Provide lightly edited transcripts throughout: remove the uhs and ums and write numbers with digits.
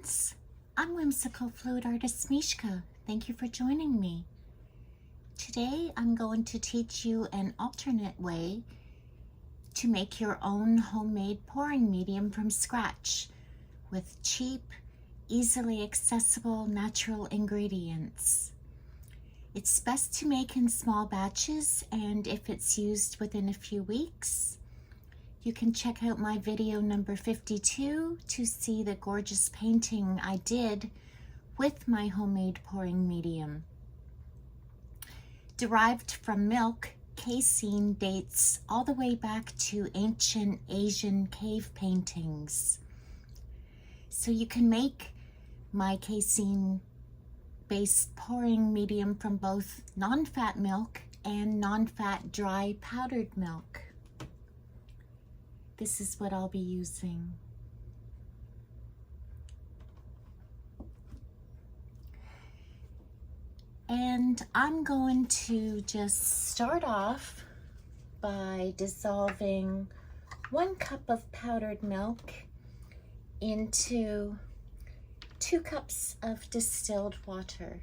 friends, I'm Whimsical Fluid Artist Meshka. Thank you for joining me. Today I'm going to teach you an alternate way to make your own homemade pouring medium from scratch with cheap, easily accessible natural ingredients. It's best to make in small batches, and if it's used within a few weeks, you can check out my video number 52 to see the gorgeous painting I did with my homemade pouring medium. Derived from milk, casein dates all the way back to ancient Asian cave paintings. So you can make my casein-based pouring medium from both non-fat milk and non-fat dry powdered milk. This is what I'll be using. And I'm going to just start off by dissolving 1 cup of powdered milk into 2 cups of distilled water.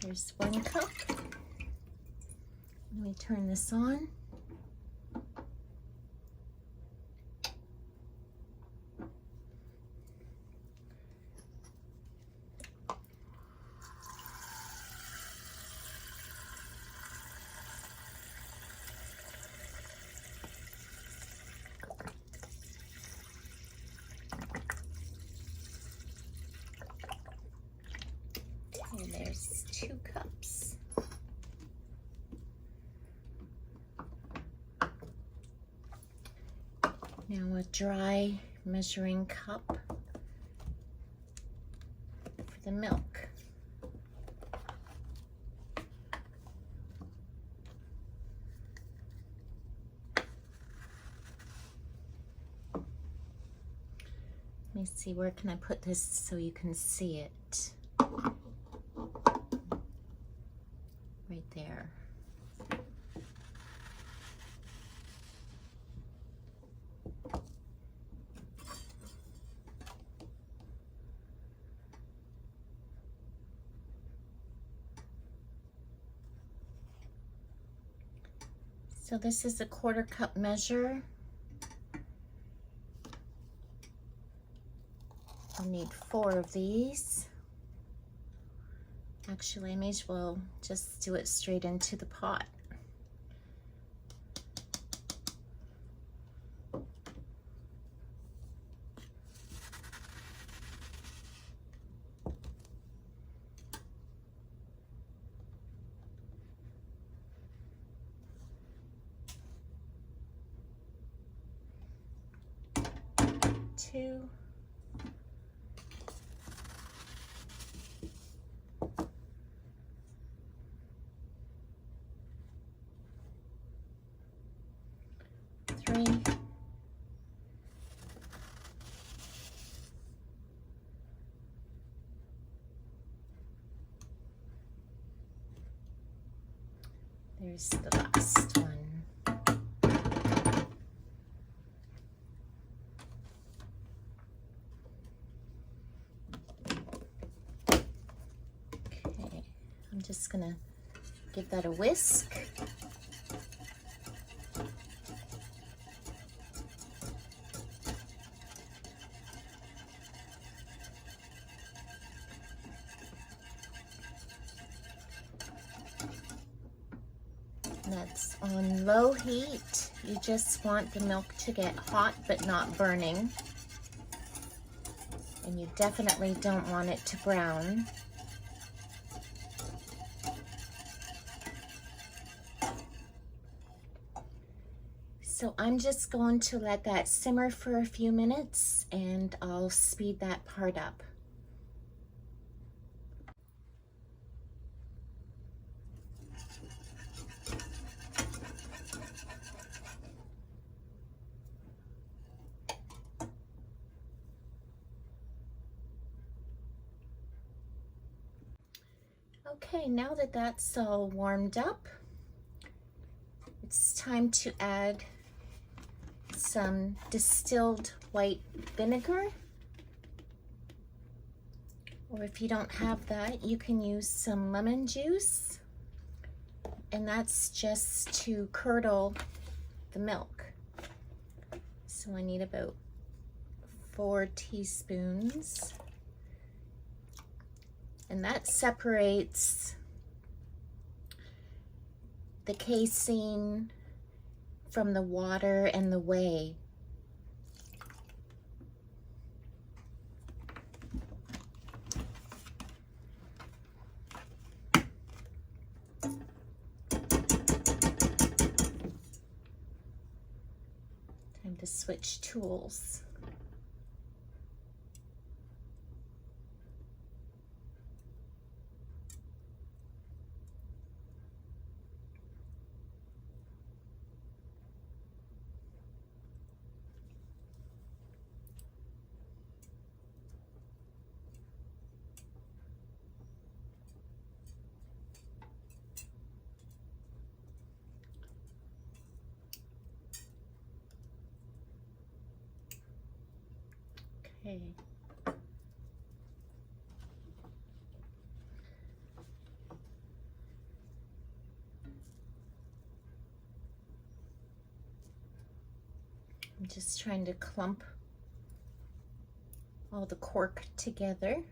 Here's 1 cup. Let me turn this on. And there's 2 cups. Now a dry measuring cup for the milk. Let me see, where can I put this so you can see it? Right there. So this is a 1/4 cup measure. I'll need 4 of these. Actually, I may as well just do it straight into the pot. Two. Three. There's the last one. Okay, I'm just gonna give that a whisk. That's on low heat. You just want the milk to get hot but not burning. And you definitely don't want it to brown. So I'm just going to let that simmer for a few minutes, and I'll speed that part up. Okay, now that that's all warmed up, it's time to add some distilled white vinegar. Or if you don't have that, you can use some lemon juice. And that's just to curdle the milk. So I need about 4 teaspoons. And that separates the casein from the water and the whey. Time to switch tools. Okay. I'm just trying to clump all the quark together.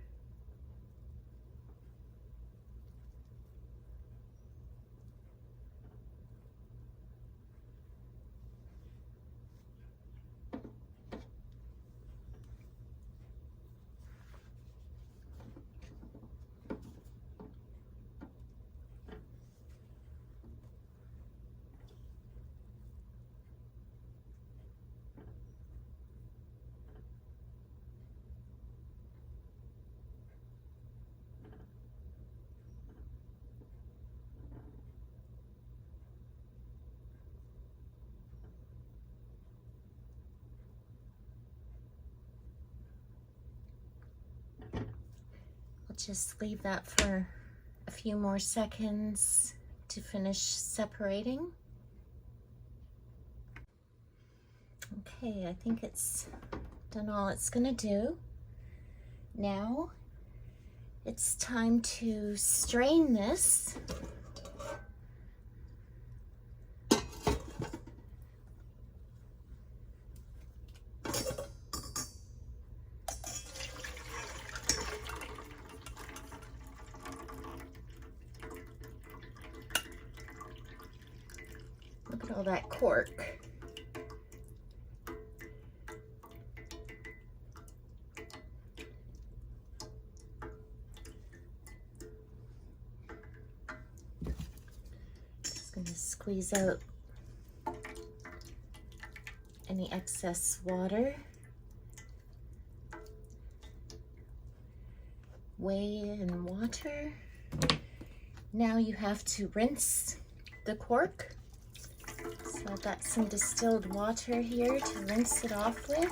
I'll just leave that for a few more seconds to finish separating. Okay, I think it's done all it's gonna do. Now it's time to strain this. Look at all that quark. Just going to squeeze out any excess water. Whey and water. Now you have to rinse the quark. So I've got some distilled water here to rinse it off with.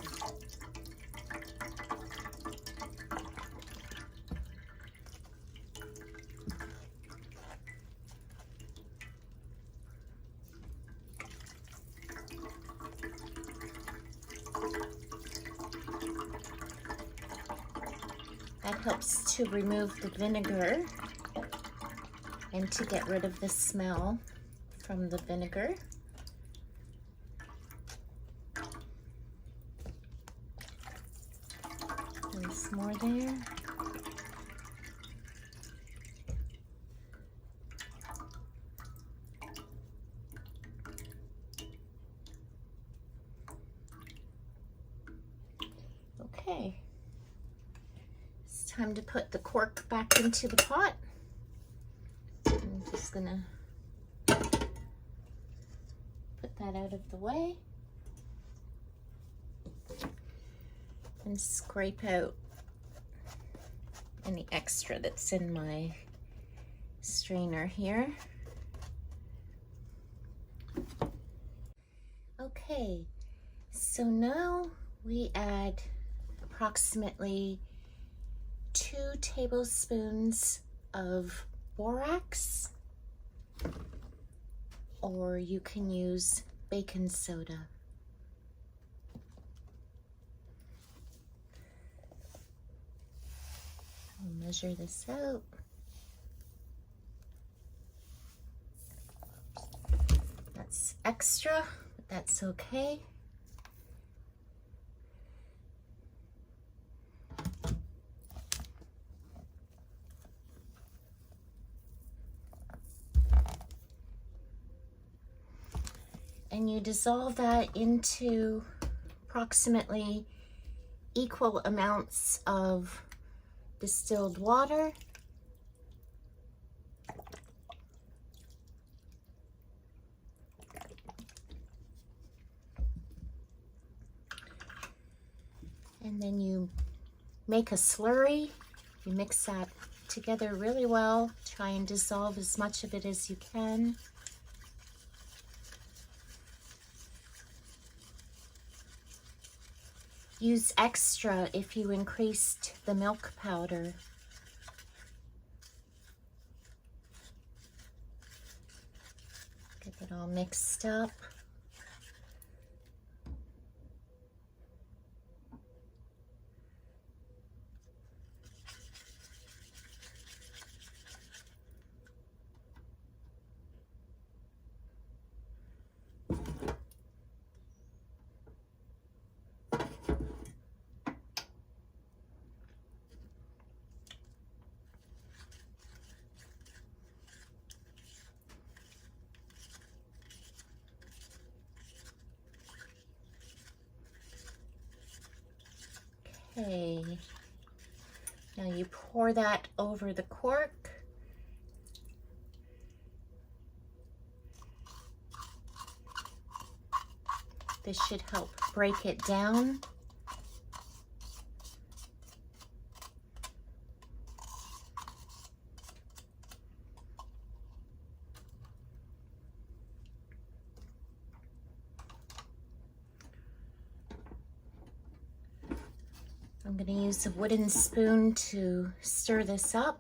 That helps to remove the vinegar and to get rid of the smell from the vinegar. Once more there. Okay. It's time to put the quark back into the pot. I'm just gonna put that out of the way and scrape out any extra that's in my strainer here. Okay, so now we add approximately 2 tablespoons of borax, or you can use baking soda. I'll measure this out. That's extra, but that's okay. And you dissolve that into approximately equal amounts of distilled water. And then you make a slurry. You mix that together really well. Try and dissolve as much of it as you can. Use extra if you increased the milk powder. Get it all mixed up. Okay, now you pour that over the quark. This should help break it down. I'm going to use a wooden spoon to stir this up.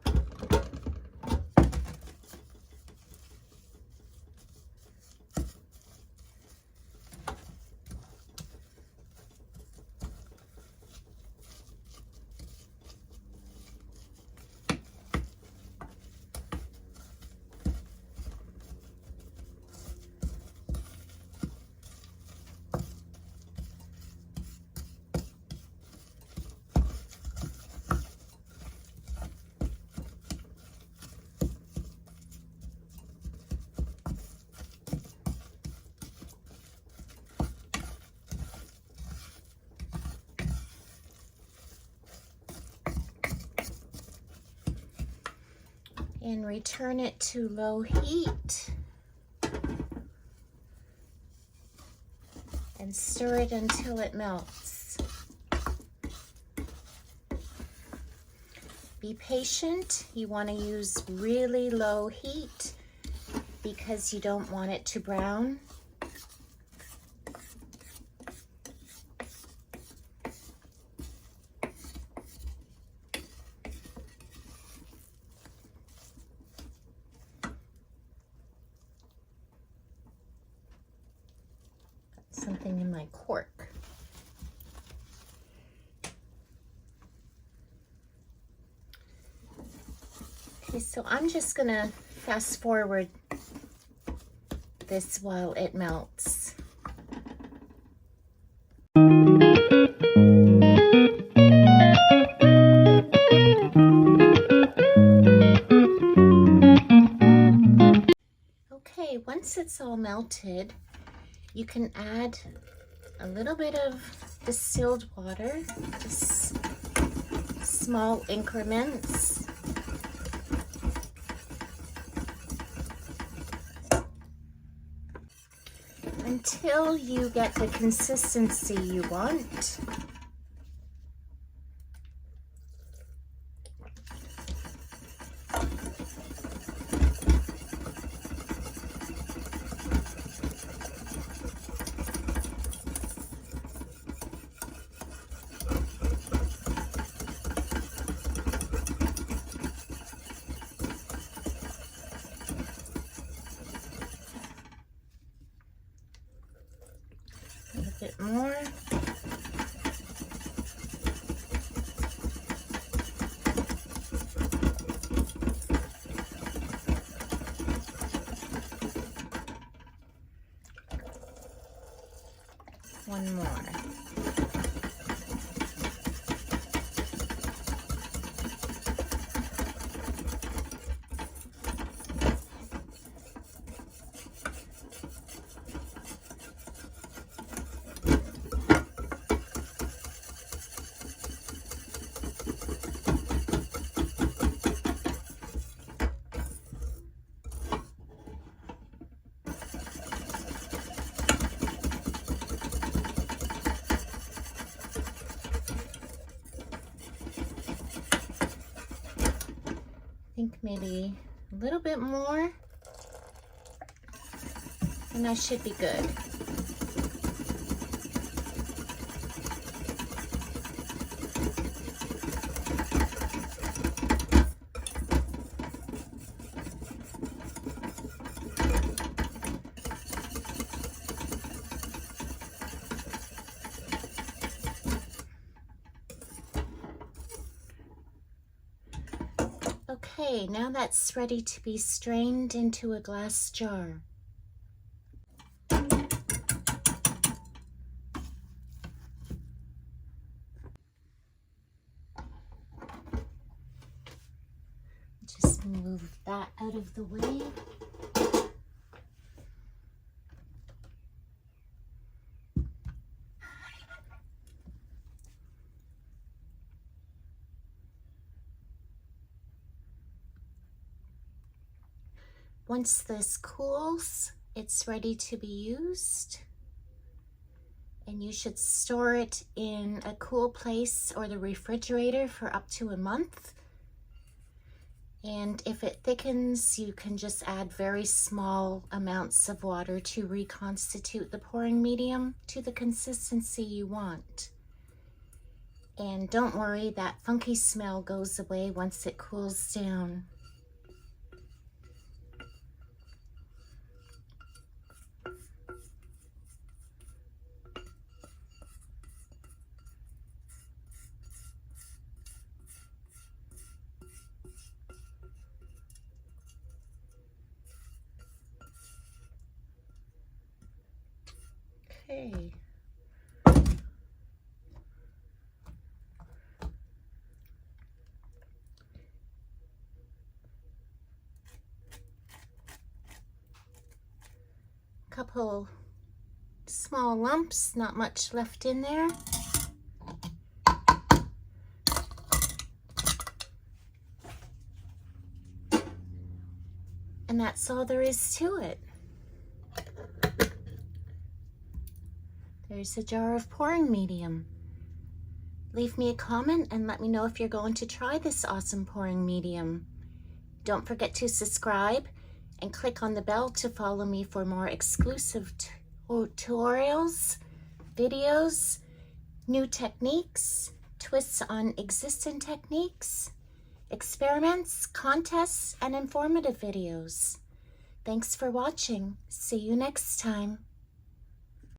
And return it to low heat and stir it until it melts. Be patient. You want to use really low heat because you don't want it to brown. Something in my quark. Okay, so I'm just gonna fast forward this while it melts. Okay, once it's all melted, you can add a little bit of distilled water, just small increments. Until you get the consistency you want. I think maybe a little bit more, and that should be good. Okay, now that's ready to be strained into a glass jar. Just move that out of the way. Once this cools, it's ready to be used, and you should store it in a cool place or the refrigerator for up to a month. And if it thickens, you can just add very small amounts of water to reconstitute the pouring medium to the consistency you want. And don't worry, that funky smell goes away once it cools down. Okay. Couple small lumps, not much left in there. And that's all there is to it. There's a jar of pouring medium. Leave me a comment and let me know if you're going to try this awesome pouring medium. Don't forget to subscribe and click on the bell to follow me for more exclusive tutorials, videos, new techniques, twists on existing techniques, experiments, contests, and informative videos. Thanks for watching. See you next time.